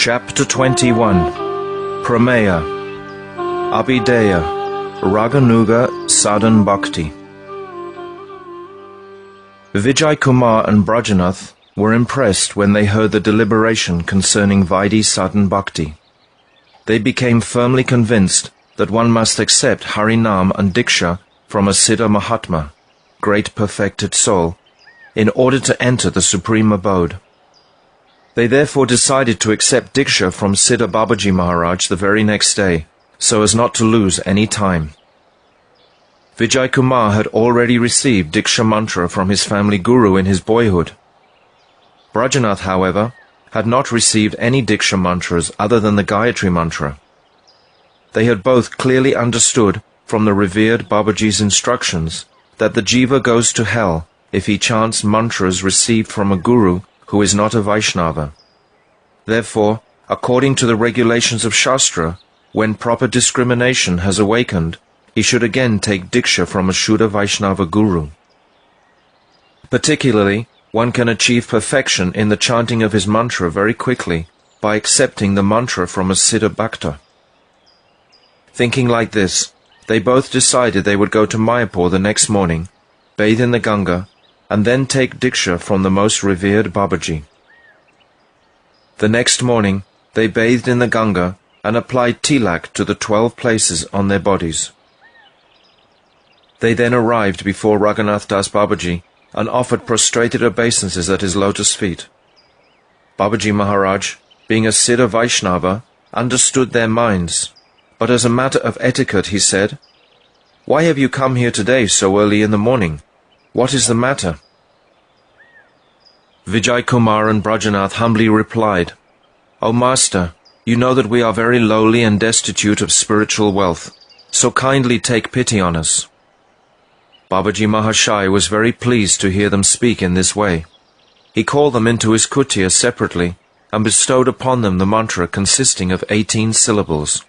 Chapter 21 Prameya Abhideya Raganuga Sadhana Bhakti. Vijay Kumar and Brajanath were impressed when they heard the deliberation concerning Vaidhi Sadhana Bhakti. They became firmly convinced that one must accept Harinam and Diksha from a Siddha Mahatma, great perfected soul, in order to enter the supreme abode. They therefore decided to accept Diksha from Siddha Babaji Maharaj the very next day, so as not to lose any time. Vijay Kumar had already received Diksha mantra from his family guru in his boyhood. Brajanath, however, had not received any Diksha mantras other than the Gayatri mantra. They had both clearly understood from the revered Babaji's instructions that the Jiva goes to hell if he chants mantras received from a guru who is not a Vaishnava. Therefore, according to the regulations of Shastra, when proper discrimination has awakened, he should again take Diksha from a Shuddha Vaishnava guru. Particularly, one can achieve perfection in the chanting of his mantra very quickly by accepting the mantra from a Siddha Bhakta. Thinking like this, they both decided they would go to Mayapur the next morning, bathe in the Ganga, and then take Diksha from the most revered Babaji. The next morning, they bathed in the Ganga and applied tilak to the 12 places on their bodies. They then arrived before Raghunath Das Babaji and offered prostrated obeisances at his lotus feet. Babaji Maharaj, being a Siddha Vaishnava, understood their minds, but as a matter of etiquette he said, "Why have you come here today so early in the morning? What is the matter?" Vijay Kumar and Brajanath humbly replied, "O Master, you know that we are very lowly and destitute of spiritual wealth, so kindly take pity on us." Babaji Mahashai was very pleased to hear them speak in this way. He called them into his kutia separately and bestowed upon them the mantra consisting of 18 syllables.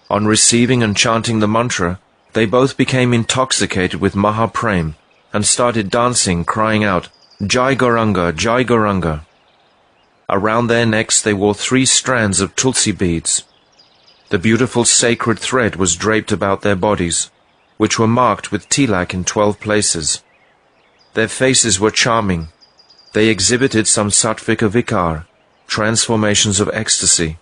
On receiving and chanting the mantra, they both became intoxicated with Mahaprem and started dancing, crying out, "Jai Gauranga, Jai Gauranga." Around their necks they wore 3 strands of tulsi beads. The beautiful sacred thread was draped about their bodies, which were marked with tilak in 12 places. Their faces were charming. They exhibited some sattvika vikar, transformations of ecstasy,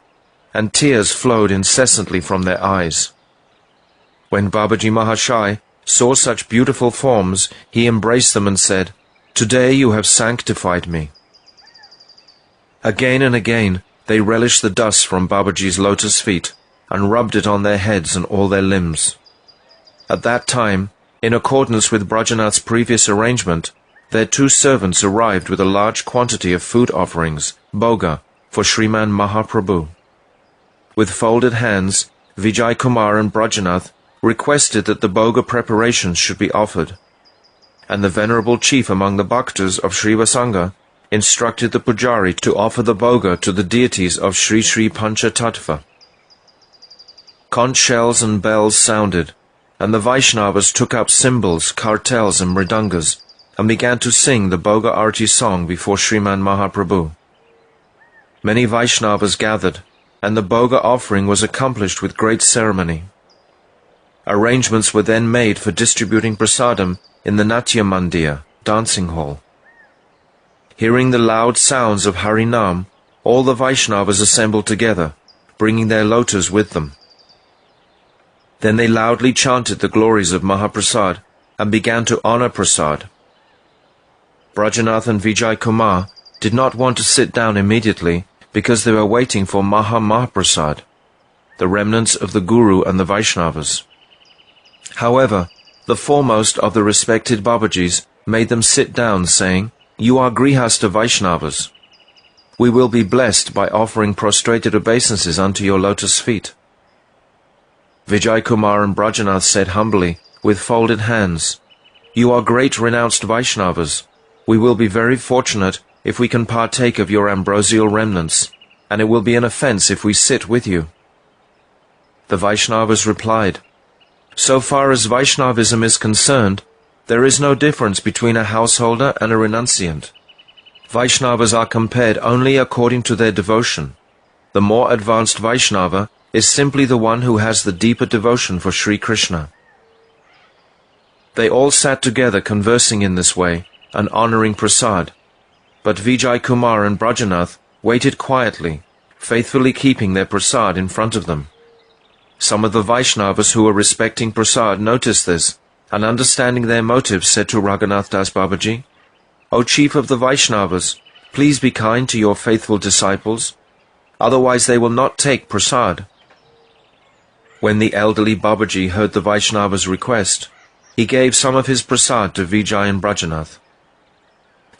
and tears flowed incessantly from their eyes. When Babaji Mahashai saw such beautiful forms, he embraced them and said, "Today you have sanctified me." Again and again they relished the dust from Babaji's lotus feet and rubbed it on their heads and all their limbs. At that time, in accordance with Brajanath's previous arrangement, their 2 servants arrived with a large quantity of food offerings, bhoga, for Sriman Mahaprabhu. With folded hands, Vijay Kumar and Brajanath requested that the bhoga preparations should be offered, and the venerable chief among the bhaktas of Srivasanga instructed the pujari to offer the bhoga to the deities of Sri Sri Panchatattva. Conch shells and bells sounded, and the Vaishnavas took up cymbals, kartels and mridangas, and began to sing the bhoga arti song before Sriman Mahaprabhu. Many Vaishnavas gathered, and the bhoga offering was accomplished with great ceremony. Arrangements were then made for distributing prasadam in the Natya Mandir, dancing hall. Hearing the loud sounds of Harinam, all the Vaishnavas assembled together, bringing their lotas with them. Then they loudly chanted the glories of Mahaprasad and began to honor Prasad. Brajanath and Vijay Kumar did not want to sit down immediately because they were waiting for Mahaprasad, the remnants of the Guru and the Vaishnavas. However, the foremost of the respected Babajis made them sit down, saying, "You are Grihastha Vaishnavas. We will be blessed by offering prostrated obeisances unto your lotus feet." Vijay Kumar and Brajanath said humbly, with folded hands, "You are great renounced Vaishnavas. We will be very fortunate if we can partake of your ambrosial remnants, and it will be an offense if we sit with you." The Vaishnavas replied, "So far as Vaishnavism is concerned, there is no difference between a householder and a renunciant. Vaishnavas are compared only according to their devotion. the more advanced Vaishnava is simply the one who has the deeper devotion for Sri Krishna. They all sat together conversing in this way and honoring prasad, but Vijay Kumar and Brajanath waited quietly, faithfully keeping their prasad in front of them. Some of the Vaishnavas who were respecting prasad noticed this, and understanding their motives said to Raghunath Das Babaji, "O chief of the Vaishnavas, please be kind to your faithful disciples, otherwise they will not take prasad." When the elderly Babaji heard the Vaishnava's request, he gave some of his prasad to Vijay and Brajanath.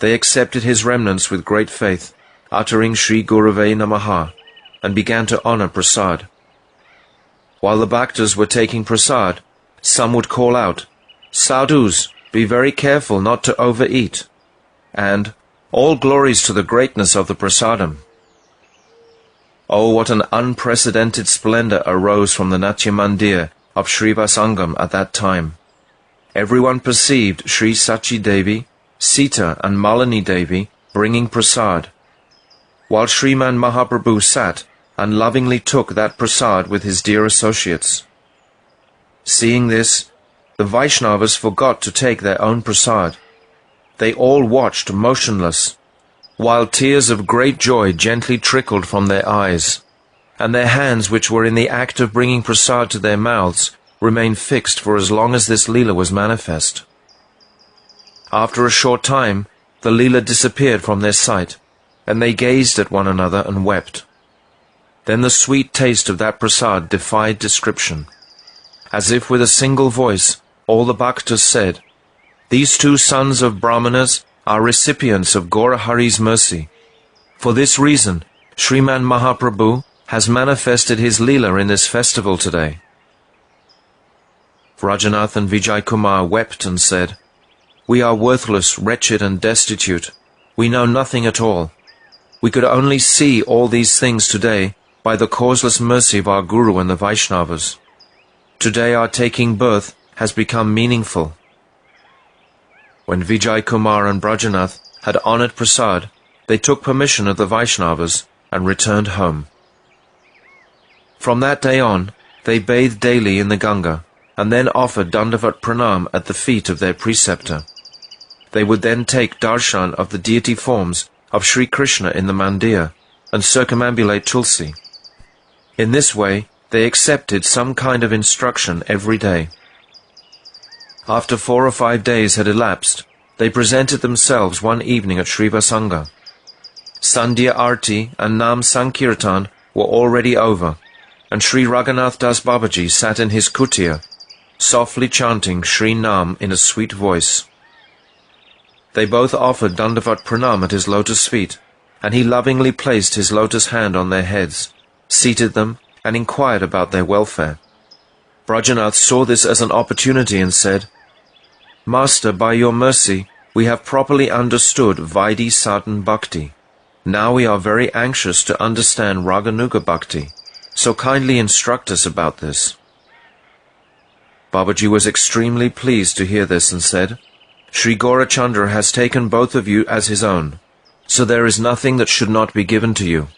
They accepted his remnants with great faith, uttering Sri Gurave Namaha, and began to honor prasad. While the bhaktas were taking prasad, some would call out, "Sadhus, be very careful not to overeat," and "All glories to the greatness of the prasadam." Oh, what an unprecedented splendor arose from the Natya Mandir of Srivasangam at that time. Everyone perceived Sri Sachi Devi, Sita and Malini Devi bringing prasad, while Sriman Mahaprabhu sat and lovingly took that prasad with his dear associates. Seeing this, the Vaishnavas forgot to take their own prasad. They all watched motionless, while tears of great joy gently trickled from their eyes, and their hands, which were in the act of bringing prasad to their mouths, remained fixed for as long as this Leela was manifest. After a short time, the Leela disappeared from their sight, and they gazed at one another and wept. Then the sweet taste of that prasad defied description. As if with a single voice, all the bhaktas said, "These two sons of Brahmanas are recipients of Gaurahari's mercy. For this reason, Sriman Mahaprabhu has manifested his Leela in this festival today." Rajanath and Vijay Kumar wept and said, "We are worthless, wretched and destitute. We know nothing at all. We could only see all these things today by the causeless mercy of our Guru and the Vaishnavas. Today our taking birth has become meaningful." When Vijay Kumar and Brajanath had honored prasad, they took permission of the Vaishnavas and returned home. From that day on, they bathed daily in the Ganga, and then offered Dandavat Pranam at the feet of their preceptor. They would then take darshan of the deity forms of Sri Krishna in the mandir, and circumambulate Tulsi. In this way, they accepted some kind of instruction every day. After 4 or 5 days had elapsed, they presented themselves one evening at Srivasanga. Sandhya Arti and Nam Sankirtan were already over, and Sri Raghunath Das Babaji sat in his kutir, softly chanting Sri Nam in a sweet voice. They both offered Dandavat Pranam at his lotus feet, and he lovingly placed his lotus hand on their heads, seated them, and inquired about their welfare. Brajanath saw this as an opportunity and said, "Master, by your mercy, we have properly understood Vaidhi Sadhan Bhakti. Now we are very anxious to understand Raganuga Bhakti, so kindly instruct us about this." Babaji was extremely pleased to hear this and said, "Sri Gaurachandra has taken both of you as his own, so there is nothing that should not be given to you.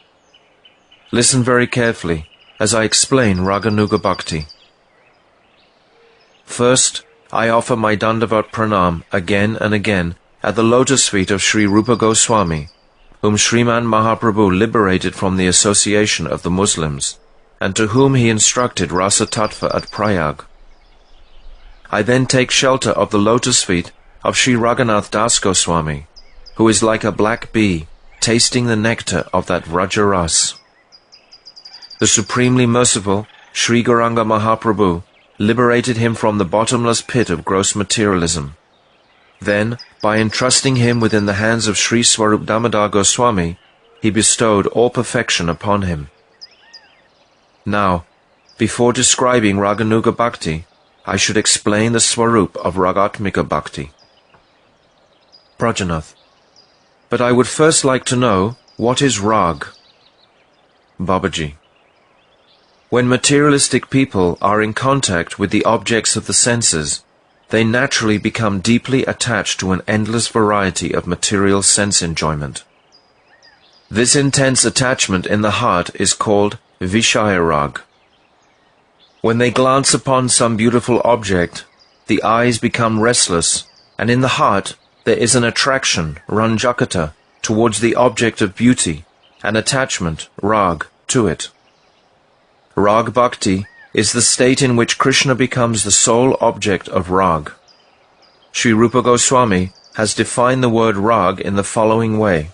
Listen very carefully as I explain Raganuga Bhakti. First, I offer my Dandavat Pranam again and again at the lotus feet of Sri Rupa Goswami, whom Sriman Mahaprabhu liberated from the association of the Muslims, and to whom he instructed Rasa Tattva at Prayag. I then take shelter of the lotus feet of Sri Raghunath Das Goswami, who is like a black bee, tasting the nectar of that Vrajaras. The supremely merciful Sri Gauranga Mahaprabhu liberated him from the bottomless pit of gross materialism. Then, by entrusting him within the hands of Sri Swarup Damodar Goswami, he bestowed all perfection upon him. Now, before describing Raganuga Bhakti, I should explain the Swarup of Ragatmika Bhakti. Brajanath: But I would first like to know, what is Rag? Babaji: When materialistic people are in contact with the objects of the senses, they naturally become deeply attached to an endless variety of material sense enjoyment. This intense attachment in the heart is called Vishaya-rag. When they glance upon some beautiful object, the eyes become restless, and in the heart there is an attraction, ranjakata, towards the object of beauty, an attachment, rag, to it. Rag Bhakti is the state in which Krishna becomes the sole object of rag. Sri Rupa Goswami has defined the word rag in the following way.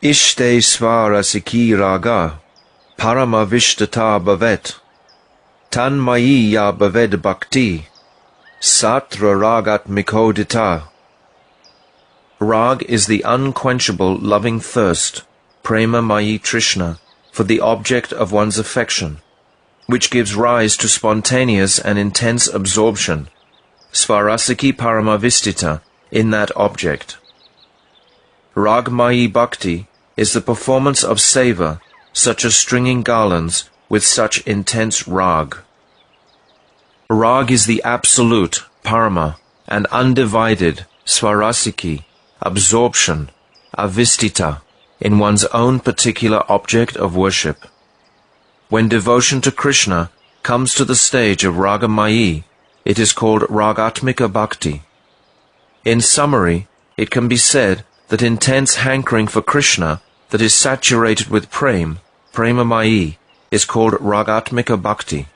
Ishte svarasiki raga, paramavishtata bhavet, tanmayi ya bhaved bhakti, satra ragatmikodita. Rag is the unquenchable loving thirst, prema mayi trishna, for the object of one's affection, which gives rise to spontaneous and intense absorption, svarasiki paramavistita, in that object. Ragmayi Bhakti is the performance of seva, such as stringing garlands with such intense rag. Rag is the absolute, parama, and undivided, svarasiki, absorption, avistita, in one's own particular object of worship. When devotion to Krishna comes to the stage of Ragamayi, it is called Ragatmika Bhakti. In summary, it can be said that intense hankering for Krishna that is saturated with prema-mayi, is called Ragatmika Bhakti.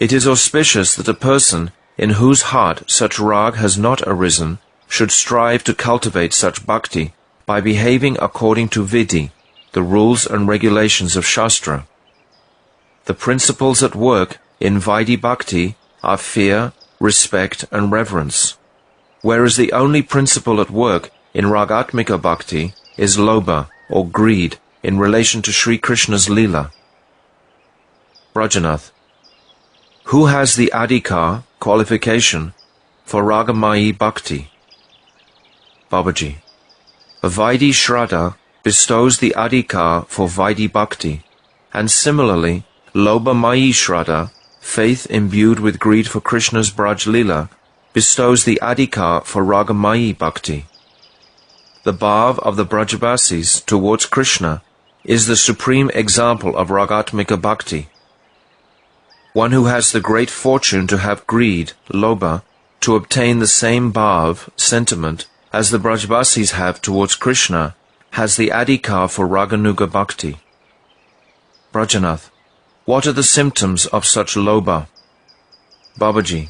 It is auspicious that a person in whose heart such rag has not arisen should strive to cultivate such bhakti by behaving according to vidhi, the rules and regulations of Shastra. The principles at work in Vaidhi Bhakti are fear, respect, and reverence, whereas the only principle at work in Ragatmika Bhakti is lobha, or greed, in relation to Sri Krishna's Leela. Brajanath. Who has the adhikar, qualification, for Ragamayi Bhakti? Babaji. Vaidhi Shraddha bestows the adhikar for Vaidhi Bhakti, and similarly, Lobha-mayi Shraddha, faith imbued with greed for Krishna's Braj Leela, bestows the adhikar for Ragamayi Bhakti. The bhav of the Brajavasis towards Krishna is the supreme example of Ragatmika Bhakti. One who has the great fortune to have greed, lobha, to obtain the same bhav, sentiment, as the Brajavasis have towards Krishna, has the adhikar for Raganuga Bhakti. Brajanath. What are the symptoms of such lobha? Babaji.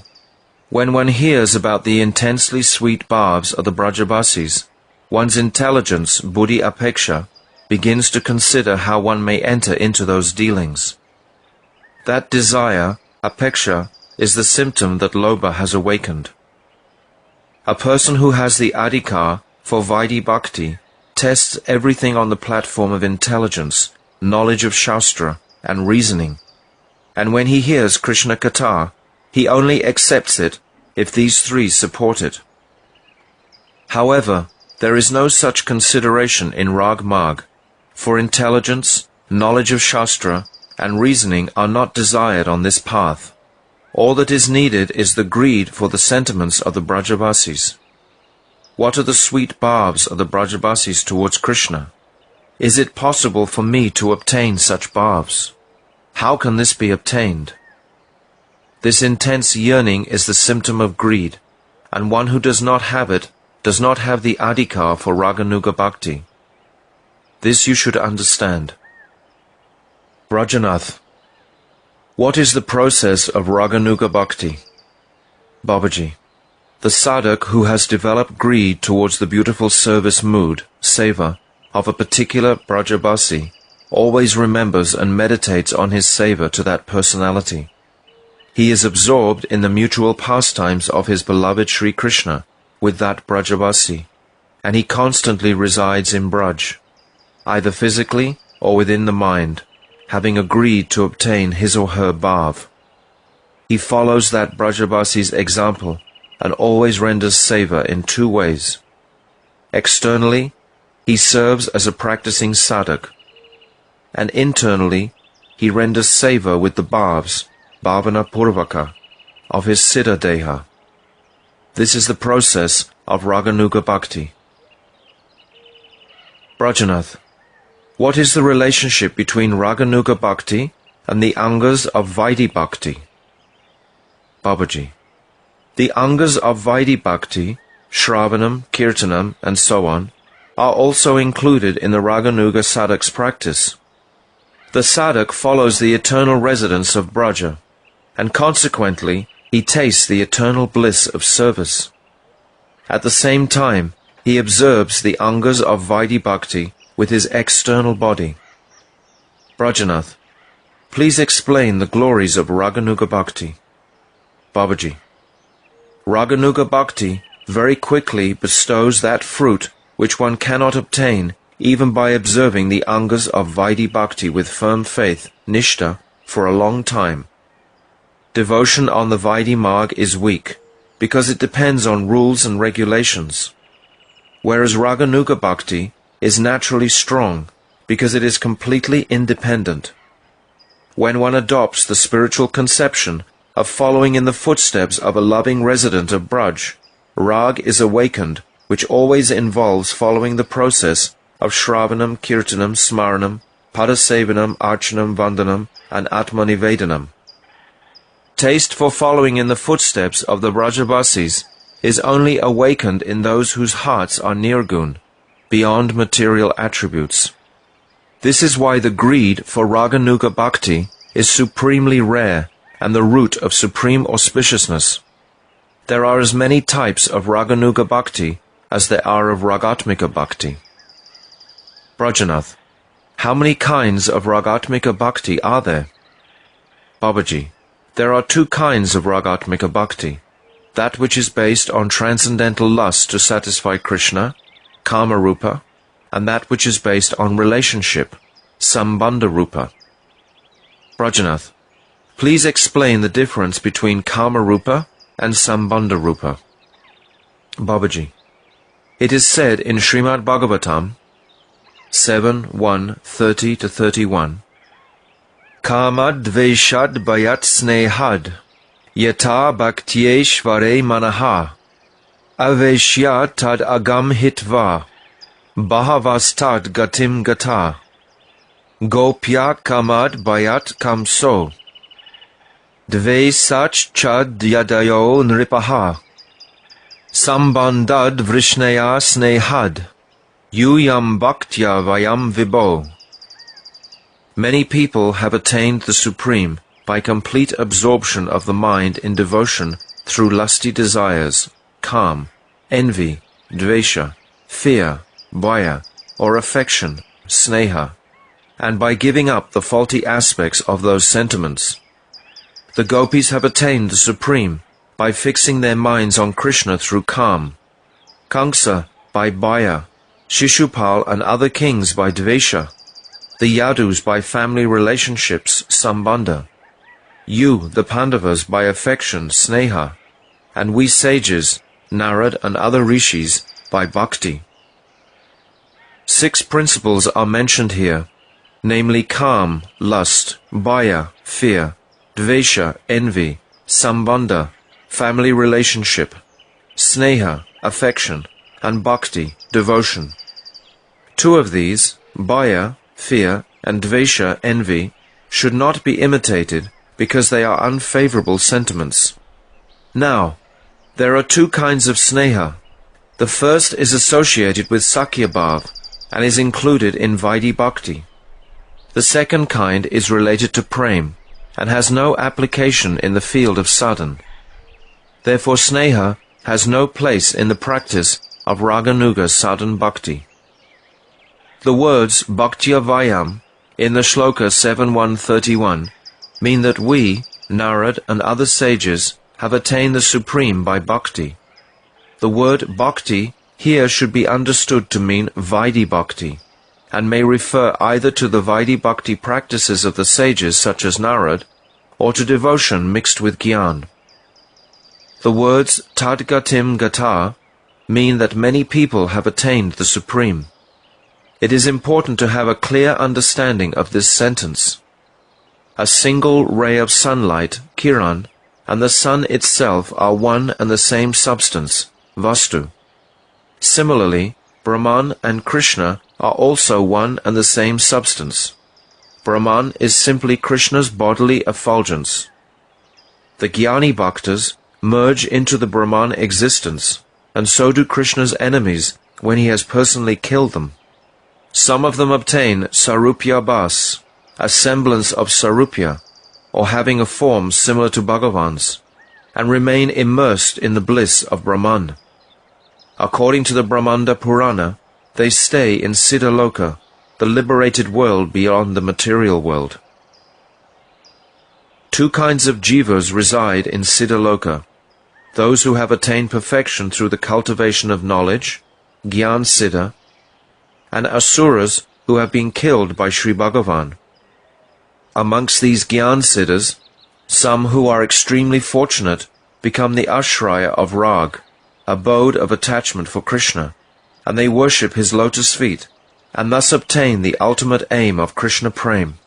When one hears about the intensely sweet bhavs of the Brajavasis, one's intelligence, buddhi apeksha, begins to consider how one may enter into those dealings. That desire, apeksha, is the symptom that lobha has awakened. A person who has the adhikar for Vaidhi Bhakti tests everything on the platform of intelligence, knowledge of Shastra, and reasoning, and when he hears Krishna Katha, he only accepts it if these three support it. However, there is no such consideration in Rag Marg, for intelligence, knowledge of Shastra, and reasoning are not desired on this path. All that is needed is the greed for the sentiments of the Brajavasis. What are the sweet bhavs of the Brajavasis towards Krishna? Is it possible for me to obtain such bhavs? How can this be obtained? This intense yearning is the symptom of greed, and one who does not have it does not have the adhikar for Raganuga Bhakti. This you should understand. Brajanath. What is the process of Raganuga Bhakti? Babaji. The sadhak who has developed greed towards the beautiful service mood, seva, of a particular Brajabasi, always remembers and meditates on his seva to that personality. He is absorbed in the mutual pastimes of his beloved Sri Krishna with that Brajavasi, and he constantly resides in Braj, either physically or within the mind, having agreed to obtain his or her bhav. He follows that Brajavasi's example and always renders seva in two ways. Externally, he serves as a practicing sadhak, and internally, he renders seva with the bhavs, bhavana purvaka, of his siddha deha. This is the process of Raganuga Bhakti. Brajanath. What is the relationship between Raganuga Bhakti and the Angas of Vaidhi Bhakti? Babaji. The Angas of Vaidhi Bhakti, Shravanam, Kirtanam, and so on, are also included in the Raganuga sadhak's practice. The sadhak follows the eternal residence of Braja, and consequently he tastes the eternal bliss of service. At the same time, he observes the Angas of Vaidhi Bhakti with his external body. Brajanath, please explain the glories of Raganuga Bhakti. Babaji. Raganuga Bhakti very quickly bestows that fruit which one cannot obtain even by observing the Angas of Vaidhi Bhakti with firm faith, Nishtha, for a long time. Devotion on the Vaidhi Marg is weak, because it depends on rules and regulations, whereas Raganuga Bhakti is naturally strong, because it is completely independent. When one adopts the spiritual conception of following in the footsteps of a loving resident of Braj, Rag is awakened, which always involves following the process of Shravanam, Kirtanam, Smaranam, Padasevanam, Archanam, Vandanam, and Atmanivedanam. Taste for following in the footsteps of the Brajavasis is only awakened in those whose hearts are nirgun, beyond material attributes. This is why the greed for Raganuga Bhakti is supremely rare and the root of supreme auspiciousness. There are as many types of Raganuga Bhakti as there are of Ragatmika Bhakti. Brajanath, how many kinds of Ragatmika Bhakti are there? Babaji, there are two kinds of Ragatmika Bhakti, that which is based on transcendental lust to satisfy Krishna, Kama Rupa, and that which is based on relationship, Sambandha Rupa. Brajanath, please explain the difference between Kama Rupa and Sambandha Rupa. Babaji, it is said in Srimad Bhagavatam 7:1-30-31, Kamad Dveshad Bayat Snehad Yata Bhaktyeshvare Manaha Aveshya Tad Agam Hitva Bhavastad Gatim Gata Gopya Kamad Bayat Kamso Dve Sach Chad Yadayo Nripaha Sambandad Vrishneya Snehad Yuyam Bhaktya Vayam Vibho. Many people have attained the Supreme by complete absorption of the mind in devotion through lusty desires, calm, envy, dvesha, fear, bhaya, or affection, sneha, and by giving up the faulty aspects of those sentiments. The gopis have attained the Supreme by fixing their minds on Krishna through calm, Kamsa by bhaya, Shishupal and other kings by dvesha, the Yadus by family relationships, Sambandha, you, the Pandavas, by affection, Sneha, and we sages, Narad and other rishis, by bhakti. 6 principles are mentioned here, namely calm, lust, bhaya, fear, dvesha, envy, Sambandha, family relationship, Sneha, affection, and bhakti, devotion. 2 of these, bhaya, fear, and dvesha, envy, should not be imitated because they are unfavorable sentiments. Now, there are 2 kinds of sneha. The first is associated with Sakya Bhav and is included in Vaidhi Bhakti. The second kind is related to Prem and has no application in the field of sadhana. Therefore sneha has no place in the practice of Raganuga sadhana bhakti. The words Bhaktya Vayam in the Shloka 7.131 mean that we, Narad and other sages, have attained the Supreme by bhakti. The word bhakti here should be understood to mean Vaidhi Bhakti, and may refer either to the Vaidhi Bhakti practices of the sages such as Narad, or to devotion mixed with Gyan. The words Tadgatim Gata mean that many people have attained the Supreme. It is important to have a clear understanding of this sentence. A single ray of sunlight, Kiran, and the sun itself are one and the same substance, Vastu. Similarly, Brahman and Krishna are also one and the same substance. Brahman is simply Krishna's bodily effulgence. The Jnani Bhaktas merge into the Brahman existence, and so do Krishna's enemies when he has personally killed them. Some of them obtain Sarupya Bhas, a semblance of Sarupya, or having a form similar to Bhagavan's, and remain immersed in the bliss of Brahman. According to the Brahmanda Purana, they stay in Siddhaloka, the liberated world beyond the material world. Two kinds of jivas reside in Siddhaloka: those who have attained perfection through the cultivation of knowledge, Gyan Siddha, and asuras who have been killed by Sri Bhagavan. Amongst these Gyan Siddhas, some who are extremely fortunate become the ashraya of Rag, abode of attachment for Krishna, and they worship his lotus feet, and thus obtain the ultimate aim of Krishna Prem.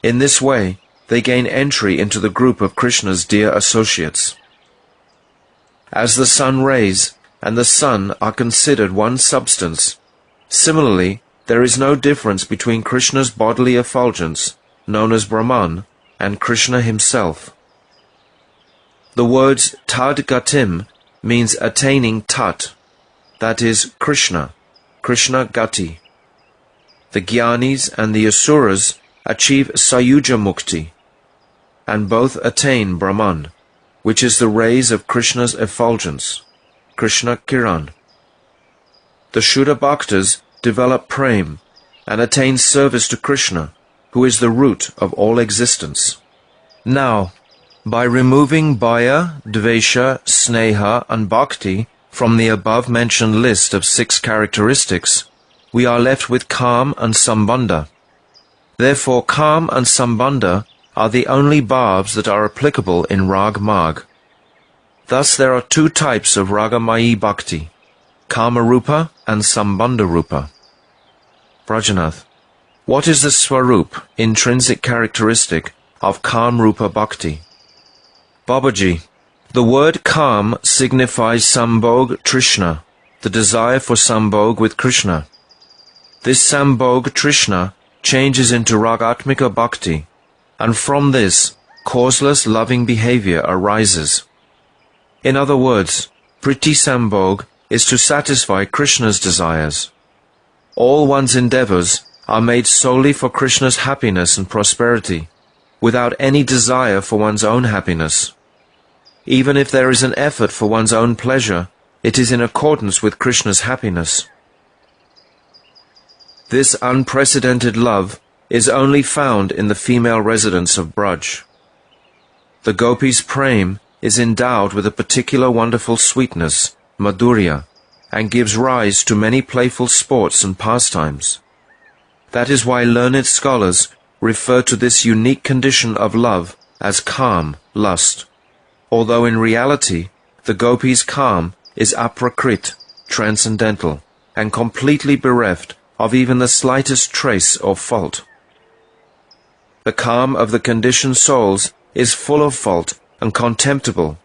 In this way, they gain entry into the group of Krishna's dear associates. As the sun rays and the sun are considered one substance, similarly, there is no difference between Krishna's bodily effulgence, known as Brahman, and Krishna himself. The words Tad Gatim means attaining Tat, that is Krishna, Krishna Gati. The Jnanis and the Asuras achieve Sayuja Mukti, and both attain Brahman, which is the rays of Krishna's effulgence, Krishna Kiran. The Shuddha Bhaktas develop Prem and attain service to Krishna, who is the root of all existence. Now, by removing Bhaya, Dvesha, Sneha, and Bhakti from the above-mentioned list of 6 characteristics, we are left with Kam and Sambandha. Therefore, Kam and Sambandha are the only bhavs that are applicable in Rag Marg. Thus there are 2 types of Ragamayi Bhakti, Kama-rupa and Sambandha-rupa. Brajanath, what is the Swarup, intrinsic characteristic, of Kam-rupa Bhakti? Babaji, the word Kam signifies Sambhog Trishna, the desire for Sambhog with Krishna. This Sambhog Trishna changes into Ragatmika Bhakti, and from this, causeless loving behavior arises. In other words, Priti Sambhog is to satisfy Krishna's desires. All one's endeavors are made solely for Krishna's happiness and prosperity, without any desire for one's own happiness. Even if there is an effort for one's own pleasure, it is in accordance with Krishna's happiness. This unprecedented love is only found in the female residents of Braj. The gopis' prem is endowed with a particular wonderful sweetness, madhurya, and gives rise to many playful sports and pastimes. That is why learned scholars refer to this unique condition of love as Kam, lust, although in reality the gopis' Kam is aprakrit, transcendental, and completely bereft of even the slightest trace or fault. The Kam of the conditioned souls is full of fault and contemptible,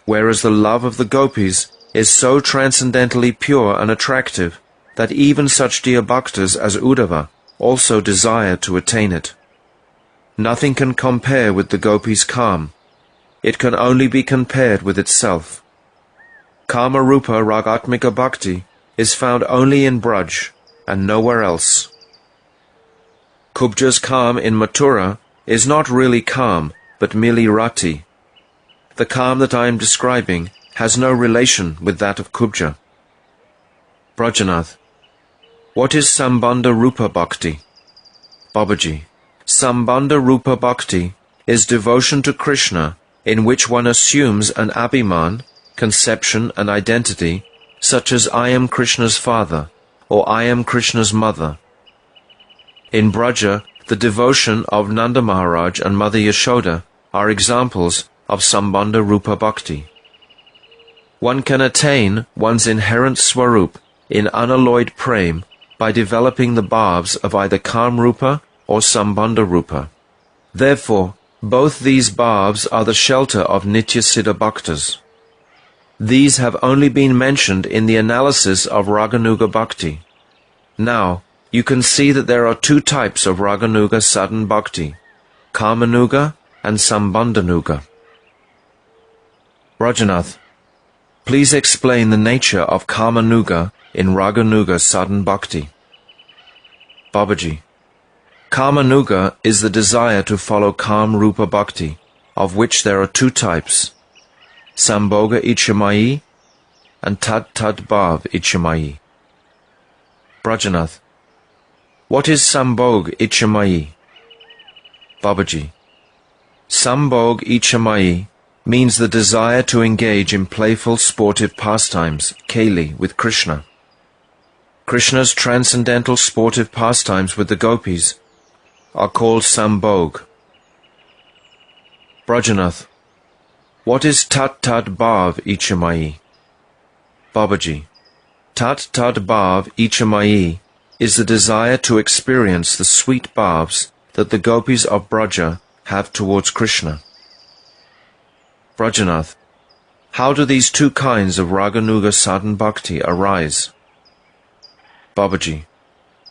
whereas the love of the gopis is so transcendentally pure and attractive that even such dear bhaktas as Uddhava also desire to attain it. Nothing can compare with the gopis' Kam. It can only be compared with itself. Kama-rupa Ragatmika Bhakti is found only in Braj and nowhere else. Kubja's Kam in Mathura is not really Kam, but merely Rati. The Kam that I am describing has no relation with that of Kubja. Brajanath, what is Sambandha Rupa Bhakti? Babaji, Sambandha Rupa Bhakti is devotion to Krishna in which one assumes an abhiman, conception and identity, such as I am Krishna's father, or I am Krishna's mother. In Braja, the devotion of Nanda Maharaj and Mother Yashoda are examples of Sambandha Rupa Bhakti. One can attain one's inherent swarup in unalloyed prem by developing the bhavs of either Kam-rupa or Sambandha Rupa. Therefore, both these bhavs are the shelter of Nitya Siddha Bhaktas. These have only been mentioned in the analysis of Raganuga Bhakti. Now, you can see that there are two types of Raganuga Sadhana Bhakti, Kamanuga and Sambandhanuga. Brajanath, please explain the nature of Kamanuga in Raganuga Sadhana Bhakti. Babaji, Kamanuga is the desire to follow Kam Rupa Bhakti, of which there are two types, Sambhoga Icchamayi and Tad Bhav Icchamayi. Brajanath, what is Sambhoga Icchamayi? Babaji, Sambhoga Icchamayi means the desire to engage in playful sportive pastimes, Keli, with Krishna. Krishna's transcendental sportive pastimes with the gopis are called Sambhoga. Brajanath, what is Tat Bhav Icchamayi? Babaji, Tat Bhav Icchamayi is the desire to experience the sweet bhavs that the gopis of Braja have towards Krishna. Brajanath, how do these two kinds of Raganuga Sadhana Bhakti arise? Babaji,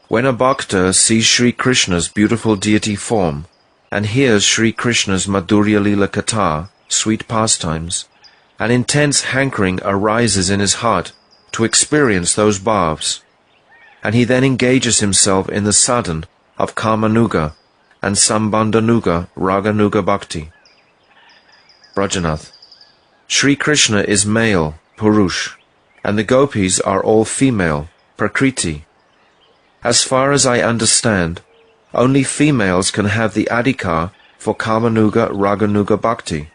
when a bhakta sees Sri Krishna's beautiful deity form and hears Sri Krishna's Madhurya Lila Katha, sweet pastimes, an intense hankering arises in his heart to experience those bhavs, and he then engages himself in the sadhana of Kamanuga and Sambandhanuga Raganuga Bhakti. Brajanath, Sri Krishna is male, Purush, and the gopis are all female, Prakriti. As far as I understand, only females can have the adhikar for Kamanuga Raganuga Bhakti.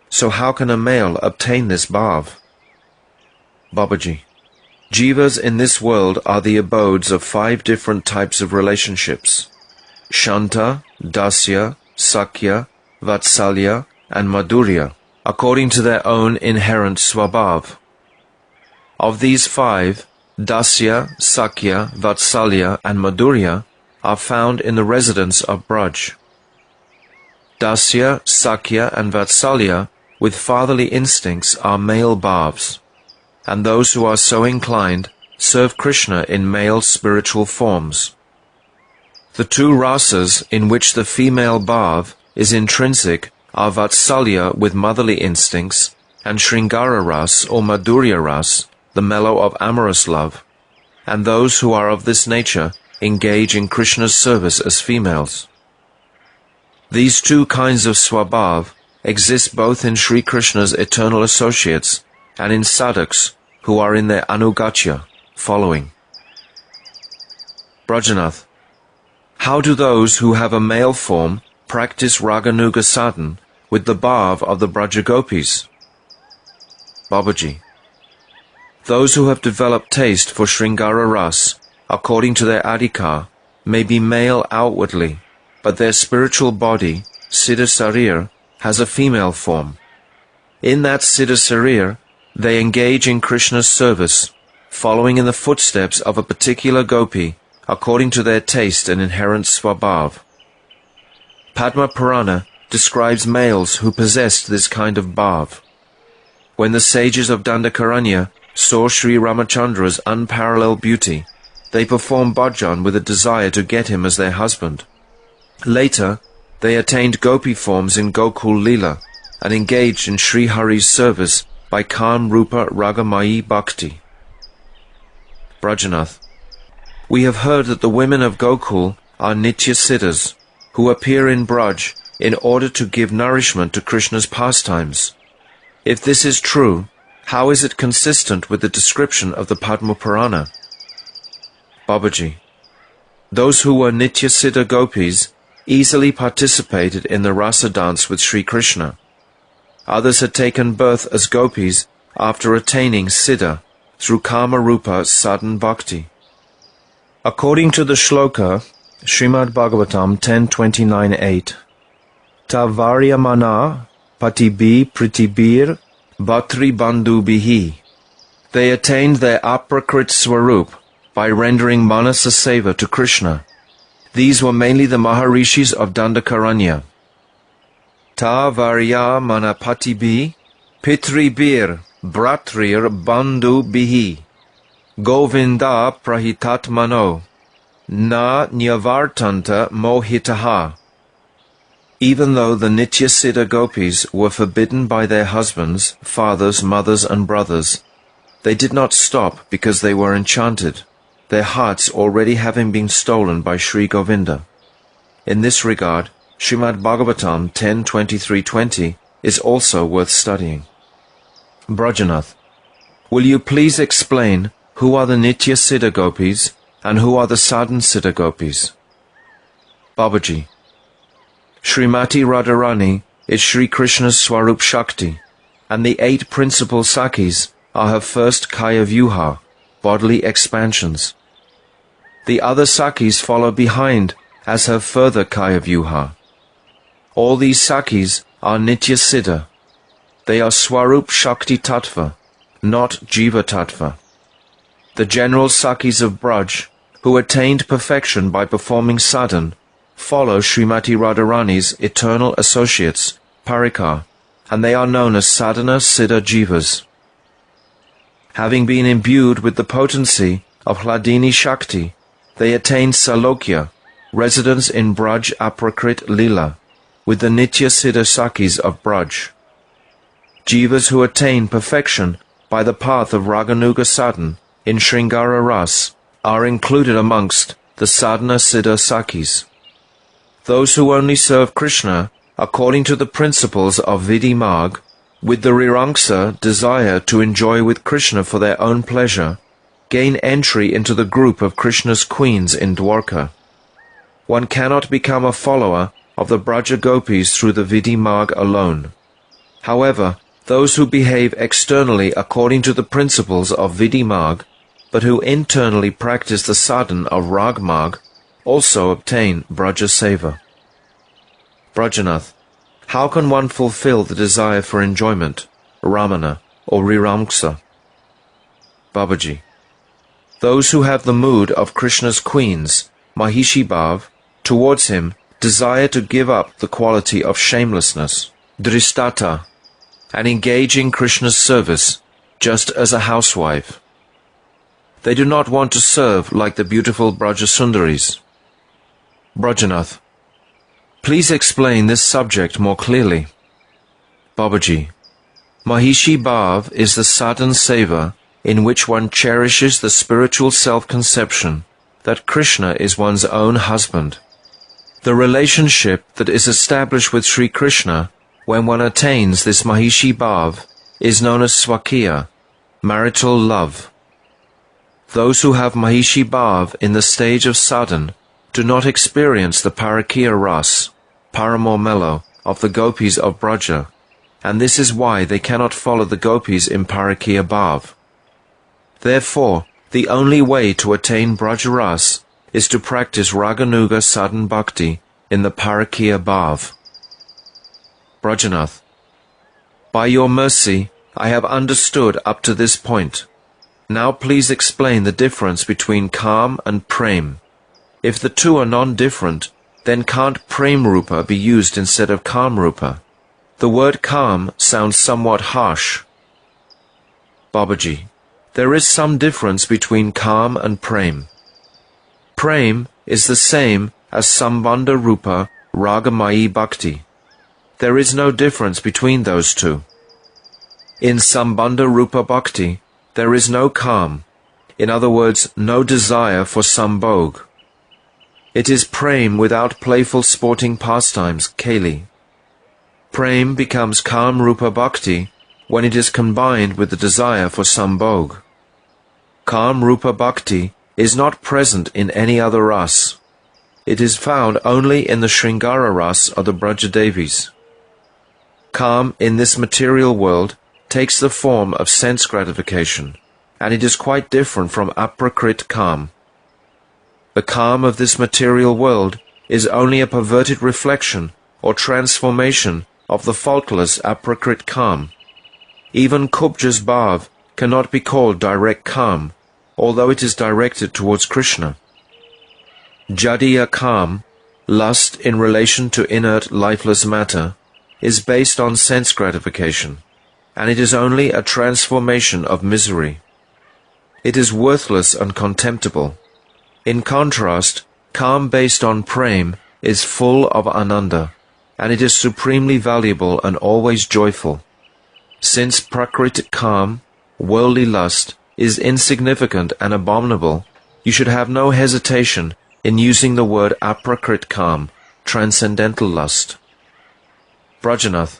So how can a male obtain this bhav? Babaji, jivas in this world are the abodes of 5 different types of relationships: Shanta, Dasya, Sakya, Vatsalya, and Madhurya, according to their own inherent swabhav. Of these 5, Dasya, Sakya, Vatsalya, and Madhurya are found in the residence of Braj. Dasya, Sakya, and Vatsalya with fatherly instincts are male bhavs, and those who are so inclined serve Krishna in male spiritual forms. The 2 rasas in which the female bhav is intrinsic are Vatsalya with motherly instincts and Sringara ras or Madhurya ras, the mellow of amorous love, and those who are of this nature engage in Krishna's service as females. These 2 kinds of swabhav exist both in Sri Krishna's eternal associates and in sadhaks who are in their anugatya, following. Brajanath, how do those who have a male form practice Raganuga sadhana with the bhav of the Braja Gopis? Babaji, those who have developed taste for Sringara ras, according to their adhikar, may be male outwardly, but their spiritual body, Siddha Sarir, has a female form. In that Siddha Sarir, they engage in Krishna's service, following in the footsteps of a particular gopi, according to their taste and inherent swabhav. Padma Purana describes males who possessed this kind of bhav. When the sages of Dandakaranya saw Sri Ramachandra's unparalleled beauty, they performed bhajan with a desire to get him as their husband. Later, they attained gopi forms in Gokul Lila and engaged in Sri Hari's service by Kam Rupa Ragamayi Bhakti. Brajanath, we have heard that the women of Gokul are Nitya Siddhas, who appear in Braj in order to give nourishment to Krishna's pastimes. If this is true, how is it consistent with the description of the Padma Purana? Babaji, those who were Nitya Siddha gopis easily participated in the rasa dance with Sri Krishna. Others had taken birth as gopis after attaining Siddha through Kama Rupa Sadhana Bhakti. According to the shloka, Srimad Bhagavatam 10.29.8, Tavaryamana patibi pritibir bhatri bandhu bihi. They attained their aprakrit swarup by rendering manasa seva to Krishna. These were mainly the Maharishis of Dandakaranya. Ta varya manapatibi pitribir Bratrir Bandhu Bihi, Govinda Prahitatmano, Na Nyavartanta Mohitaha. Even though the Nityasiddha gopis were forbidden by their husbands, fathers, mothers and brothers, they did not stop because they were enchanted, their hearts already having been stolen by Sri Govinda. In this regard, Srimad Bhagavatam 10.23.20 is also worth studying. Brajanath, will you please explain who are the Nityasiddha gopis and who are the Sadhana Siddha gopis? Babaji, Srimati Radharani is Sri Krishna's Swarup Shakti, and the 8 principal Sakis are her first Kaya Vyuha, bodily expansions. The other Sakis follow behind as her further Kaya Vyuha. All these Sakis are Nityasiddha. They are Swarup Shakti Tattva, not Jiva Tattva. The general Sakis of Braj, who attained perfection by performing sadhana, follow Srimati Radharani's eternal associates, Parikar, and they are known as Sadhana Siddha Jivas. Having been imbued with the potency of Hladini Shakti, they attain Salokya, residence in Braj Aprakrit Lila, with the Nitya Siddha Sakis of Braj. Jivas who attain perfection by the path of Raganuga Sadhana in Sringara Ras are included amongst the Sadhana Siddha Sakis. Those who only serve Krishna according to the principles of Vidhi Marg, with the Rirangsa desire to enjoy with Krishna for their own pleasure, gain entry into the group of Krishna's queens in Dwarka. One cannot become a follower of the Braja Gopis through the Vidhi Marg alone. However, those who behave externally according to the principles of Vidhi Marg, but who internally practice the sadhana of Rag Marg, also obtain Braja Seva. Brajanath, how can one fulfill the desire for enjoyment, Ramana, or Riramksa? Babaji, those who have the mood of Krishna's queens, Mahishi Bhav, towards him desire to give up the quality of shamelessness, Dristata, and engage in Krishna's service, just as a housewife. They do not want to serve like the beautiful Brajasundaris. Brajanath, please explain this subject more clearly. Babaji, Mahishi Bhav is the sadhana seva in which one cherishes the spiritual self-conception that Krishna is one's own husband. The relationship that is established with Sri Krishna when one attains this Mahishi Bhav is known as Swakiya, marital love. Those who have Mahishi Bhav in the stage of sadhana do not experience the Parakiya Ras, Paramore mellow, of the gopis of Braja, and this is why they cannot follow the gopis in Parakiya Bhav. Therefore, the only way to attain Braja Ras is to practice Raganuga Sadhana Bhakti in the Parakiya Bhav. Brajanath, by your mercy, I have understood up to this point. Now please explain the difference between Kam and Prem. If the two are non-different, then can't Prem Rupa be used instead of Kam Rupa? The word Kam sounds somewhat harsh. Babaji, there is some difference between Kam and Prem. Prem is the same as Sambandha Rupa Ragamayi Bhakti. There is no difference between those two. In Sambandha Rupa Bhakti, there is no Kam, in other words, no desire for sambhog. It is Prem without playful sporting pastimes, Keli. Prem becomes Kam Rupa Bhakti when it is combined with the desire for sambhog. Kam Rupa Bhakti is not present in any other ras. It is found only in the Sringara ras of the Brajadevis. Kam in this material world takes the form of sense gratification, and it is quite different from Aprakrit Kam. The Kam of this material world is only a perverted reflection or transformation of the faultless Aprakrit Kam. Even Kubja's Bhav cannot be called direct Kam, although it is directed towards Krishna. Jadiya Kam, lust in relation to inert lifeless matter, is based on sense gratification. and it is only a transformation of misery. It is worthless and contemptible. In contrast, calm based on prem is full of ananda, and it is supremely valuable and always joyful. Since prakrit calm, worldly lust, is insignificant and abominable, you should have no hesitation in using the word aprakrit calm, transcendental lust. Brajanath,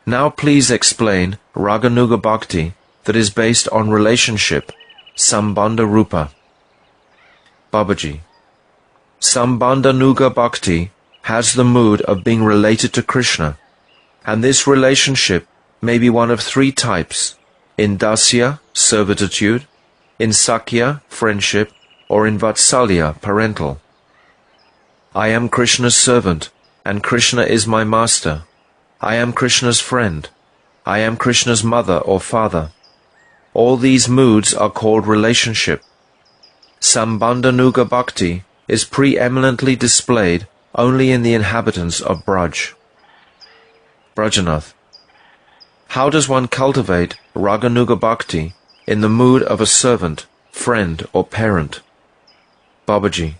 now please explain Raganuga Bhakti that is based on relationship, Sambandha Rupa. Babaji, Sambandhanuga Bhakti has the mood of being related to Krishna, and this relationship may be one of three types: in dasya, servitude; in sakya, friendship; or in vatsalya, parental. I am Krishna's servant, and Krishna is my master. I am Krishna's friend. I am Krishna's mother or father. All these moods are called relationship. Sambandhanuga Bhakti is preeminently displayed only in the inhabitants of Braj. Brajanath, how does one cultivate Raganuga Bhakti in the mood of a servant, friend, or parent? Babaji,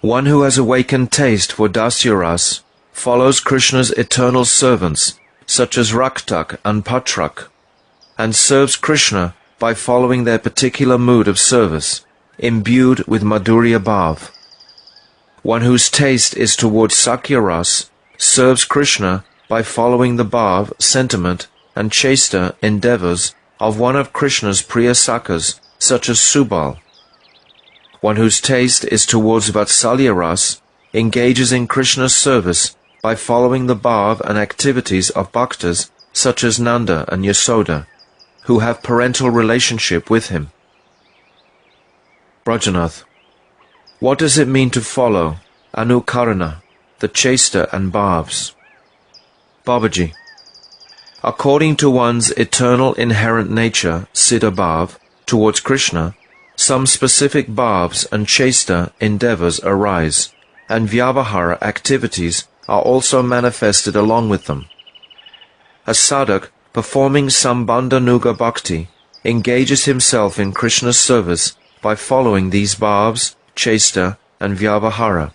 one who has awakened taste for dasyaras follows Krishna's eternal servants, such as Raktak and Patrak, and serves Krishna by following their particular mood of service, imbued with Madhurya Bhav. One whose taste is towards Sakyaras serves Krishna by following the Bhav, sentiment, and chesta endeavors of one of Krishna's Priya Sakhas, such as Subal. One whose taste is towards Vatsalya Ras engages in Krishna's service by following the bhav and activities of bhaktas such as Nanda and Yasoda, who have parental relationship with him. Brajanath, what does it mean to follow anukarana, the chesta and bhavs? Babaji, according to one's eternal inherent nature, siddha bhav, towards Krishna, some specific bhavs and chesta endeavors arise, and vyavahara activities are also manifested along with them. A sadhak performing Sambandhanuga Bhakti engages himself in Krishna's service by following these bhavs, chesta, and vyavahara.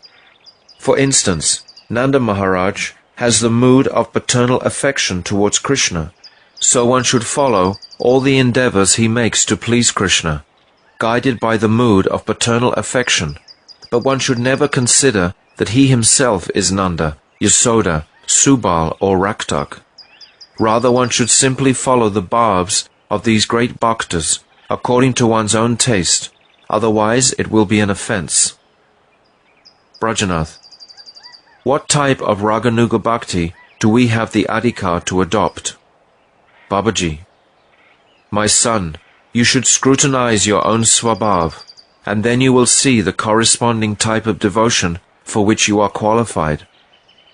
For instance, Nanda Maharaj has the mood of paternal affection towards Krishna, so one should follow all the endeavors he makes to please Krishna, guided by the mood of paternal affection, but one should never consider that he himself is Nanda, Yasoda, Subal, or Raktak. Rather, one should simply follow the bhavs of these great bhaktas according to one's own taste, otherwise it will be an offense. Brajanath, what type of Raganuga Bhakti do we have the adhikar to adopt? Babaji, my son, you should scrutinize your own swabhav, and then you will see the corresponding type of devotion for which you are qualified.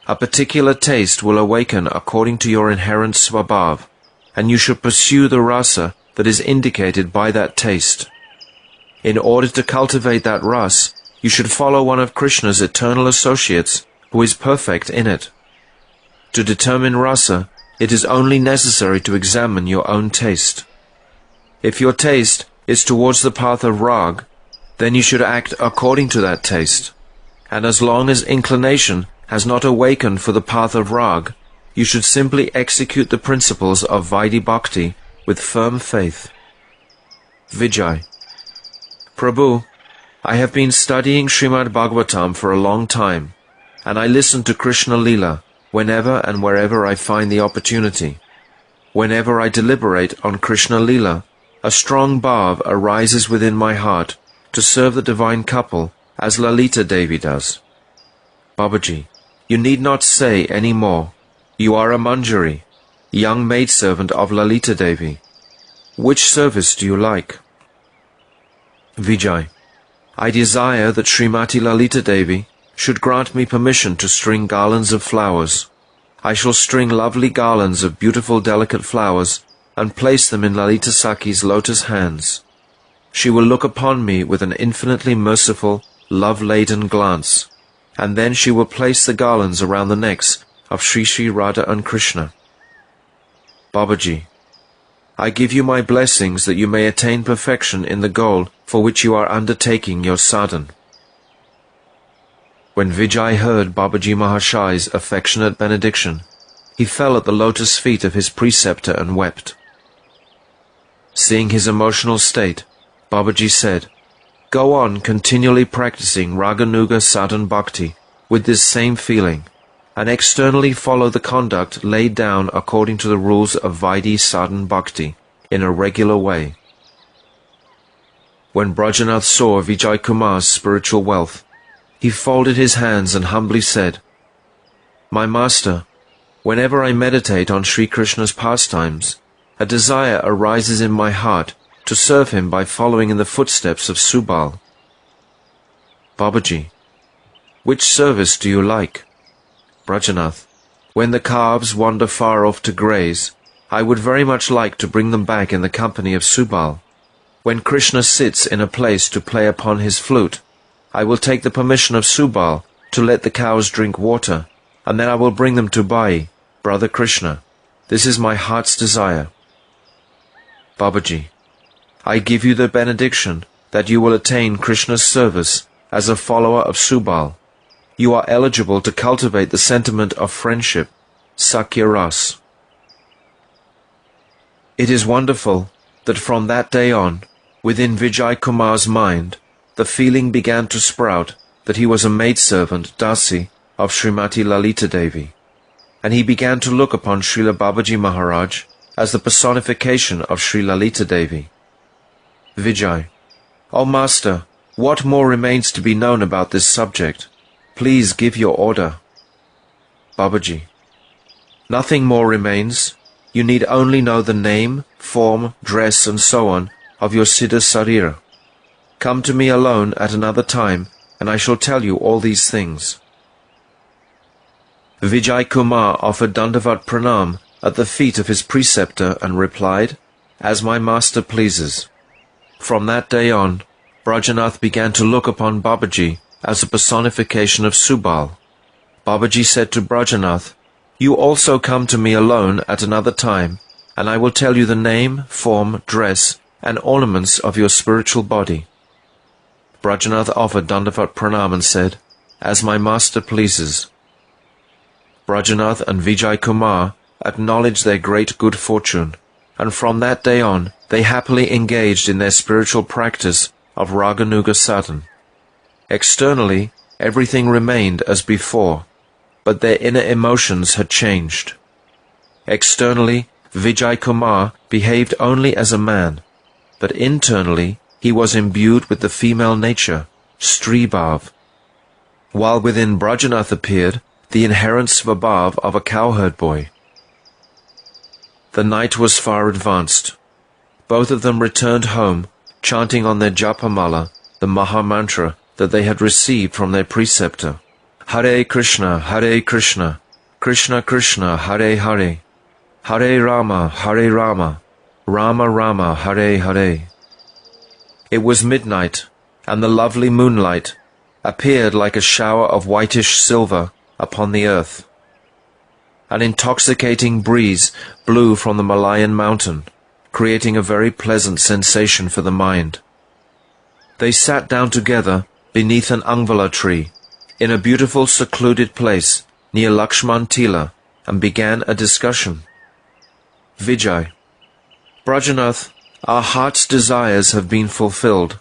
A particular taste will awaken according to your inherent swabhav, and you should pursue the rasa that is indicated by that taste. In order to cultivate that ras, you should follow one of Krishna's eternal associates who is perfect in it. To determine rasa, it is only necessary to examine your own taste. If your taste is towards the path of rag, then you should act according to that taste. And as long as inclination has not awakened for the path of rag, you should simply execute the principles of Vaidhi Bhakti with firm faith. Vijay, Prabhu, I have been studying Srimad Bhagavatam for a long time, and I listen to Krishna Lila whenever and wherever I find the opportunity. Whenever I deliberate on Krishna Lila, a strong bhav arises within my heart to serve the divine couple as Lalita Devi does. Babaji, you need not say any more. You are a Manjari, young maidservant of Lalita Devi. Which service do you like? Vijay, I desire that Srimati Lalita Devi should grant me permission to string garlands of flowers. I shall string lovely garlands of beautiful delicate flowers and place them in Lalita Sakhi's lotus hands. She will look upon me with an infinitely merciful, love-laden glance, and then she will place the garlands around the necks of Sri Sri Radha and Krishna. Babaji, I give you my blessings that you may attain perfection in the goal for which you are undertaking your sadhana." When Vijay heard Babaji Mahashai's affectionate benediction, he fell at the lotus feet of his preceptor and wept. Seeing his emotional state, Babaji said, "Go on continually practicing Raganuga sadhana bhakti with this same feeling, and externally follow the conduct laid down according to the rules of Vaidhi sadhana bhakti in a regular way." When Brajanath saw Vijay Kumar's spiritual wealth, he folded his hands and humbly said, "My master, whenever I meditate on Sri Krishna's pastimes, a desire arises in my heart to serve him by following in the footsteps of Subal." "Babaji, which service do you like?" "Brajanath, when the calves wander far off to graze, I would very much like to bring them back in the company of Subal. When Krishna sits in a place to play upon his flute, I will take the permission of Subal to let the cows drink water, and then I will bring them to Bai, brother Krishna. This is my heart's desire." "Babaji, I give you the benediction that you will attain Krishna's service as a follower of Subal. You are eligible to cultivate the sentiment of friendship, Sakya Ras." It is wonderful that from that day on, within Vijay Kumar's mind, the feeling began to sprout that he was a maidservant, Dasi, of Srimati Lalita Devi, and he began to look upon Srila Babaji Maharaj as the personification of Sri Lalita Devi. "Vijay, O Master, what more remains to be known about this subject? Please give your order." "Babaji, nothing more remains. You need only know the name, form, dress, and so on of your Siddha Sarira. Come to me alone at another time, and I shall tell you all these things." Vijay Kumar offered Dandavat Pranam at the feet of his preceptor and replied, "As my master pleases." From that day on, Brajanath began to look upon Babaji as a personification of Subal. Babaji said to Brajanath, "You also come to me alone at another time, and I will tell you the name, form, dress, and ornaments of your spiritual body." Brajanath offered Dandavat Pranam and said, "As my master pleases." Brajanath and Vijay Kumar acknowledged their great good fortune, and from that day on they happily engaged in their spiritual practice of Raganuga sadhana. Externally, everything remained as before, but their inner emotions had changed. Externally, Vijay Kumar behaved only as a man, but internally he was imbued with the female nature, Stribhav, while within Brajanath appeared the inherent svabhav of a cowherd boy. The night was far advanced. Both of them returned home, chanting on their japamala the Maha Mantra that they had received from their preceptor. Hare Krishna, Krishna Krishna, Hare Hare, Hare Rama, Rama Rama, Hare Hare. It was midnight, and the lovely moonlight appeared like a shower of whitish silver upon the earth. An intoxicating breeze blew from the Malayan mountain, creating a very pleasant sensation for the mind. They sat down together beneath an angvala tree, in a beautiful secluded place near Lakshman Tila, and began a discussion. Vijay, Brajanath, our heart's desires have been fulfilled.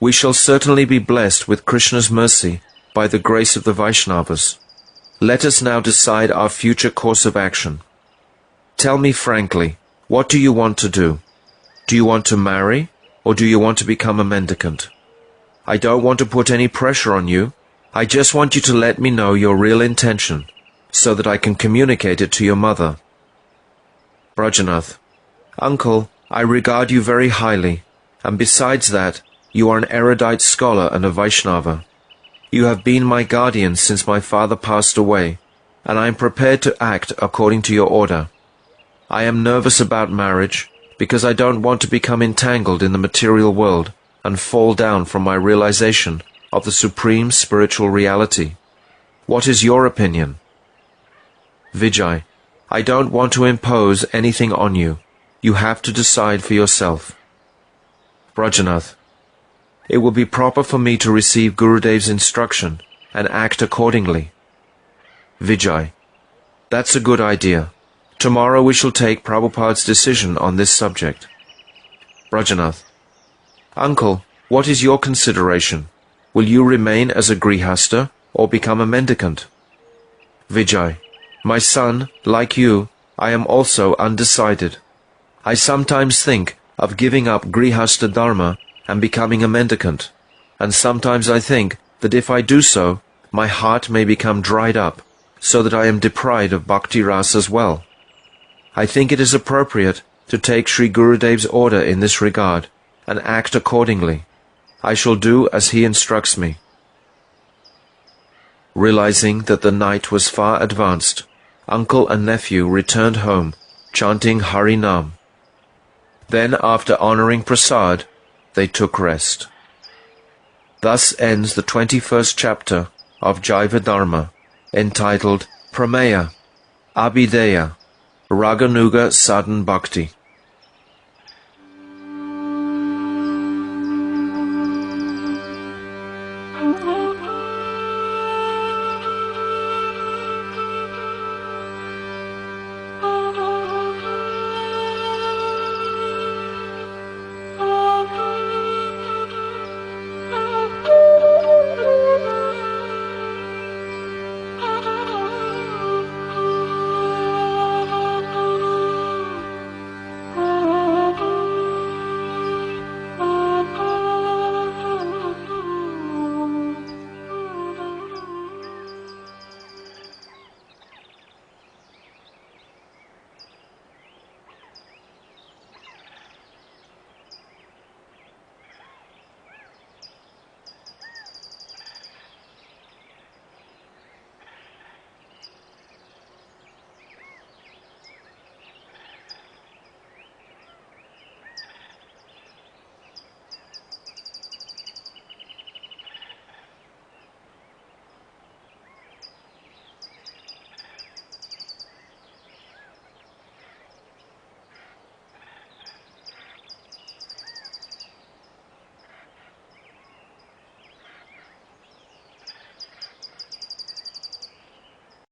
We shall certainly be blessed with Krishna's mercy by the grace of the Vaishnavas. Let us now decide our future course of action. Tell me frankly, what do you want to do? Do you want to marry, or do you want to become a mendicant? I don't want to put any pressure on you. I just want you to let me know your real intention, so that I can communicate it to your mother. Brajanath, Uncle, I regard you very highly, and besides that, you are an erudite scholar and a Vaishnava. You have been my guardian since my father passed away, and I am prepared to act according to your order. I am nervous about marriage, because I don't want to become entangled in the material world and fall down from my realization of the supreme spiritual reality. What is your opinion? Vijay, I don't want to impose anything on you. you have to decide for yourself. Brajanath, it will be proper for me to receive Gurudev's instruction and act accordingly. Vijay, that's a good idea. Tomorrow we shall take Prabhupada's decision on this subject. Brajanath, Uncle, what is your consideration? Will you remain as a grihasta or become a mendicant? Vijay, my son, like you, I am also undecided. I sometimes think of giving up grihasta dharma and becoming a mendicant, and sometimes I think that if I do so, my heart may become dried up, so that I am deprived of bhakti rasa as well. I think it is appropriate to take Sri Gurudev's order in this regard and act accordingly. I shall do as he instructs me. Realizing that the night was far advanced, uncle and nephew returned home, chanting Hari Nam. Then, after honoring Prasad, they took rest. Thus ends the 21st chapter of Jaiva Dharma, entitled Prameya, Abhideya, Raganuga Sadhan Bhakti.